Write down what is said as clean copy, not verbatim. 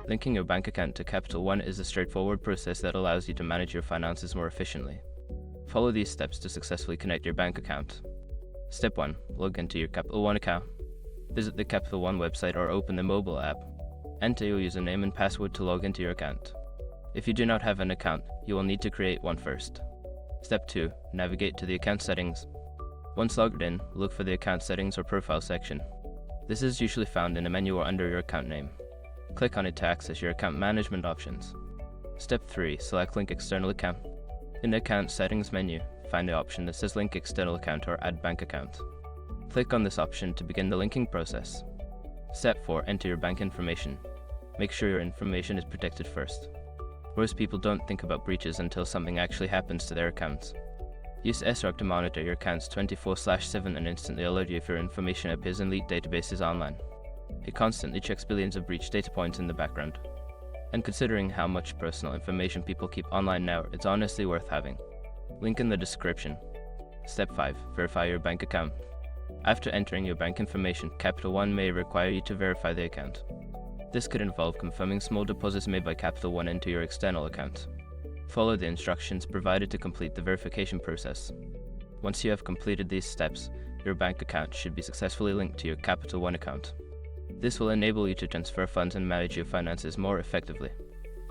Linking your bank account to Capital One is a straightforward process that allows you to manage your finances more efficiently. Follow these steps to successfully connect your bank account. Step 1. Log into your Capital One account. Visit the Capital One website or open the mobile app. Enter your username and password to log into your account. If you do not have an account, you will need to create one first. Step 2. Navigate to the account settings. Once logged in, look for the account settings or profile section. This is usually found in a menu or under your account name. Click on it to access your account management options. Step 3. Select Link External Account. In the Account Settings menu, find the option that says Link External Account or Add Bank Account. Click on this option to begin the linking process. Step 4. Enter your bank information. Make sure your information is protected first. Most people don't think about breaches until something actually happens to their accounts. Use SROC to monitor your accounts 24/7 and instantly alert you if your information appears in leaked databases online. It constantly checks billions of breach data points in the background. And considering how much personal information people keep online now, it's honestly worth having. Link in the description. Step 5. Verify your bank account. After entering your bank information, Capital One may require you to verify the account. This could involve confirming small deposits made by Capital One into your external account. Follow the instructions provided to complete the verification process. Once you have completed these steps, your bank account should be successfully linked to your Capital One account. This will enable you to transfer funds and manage your finances more effectively.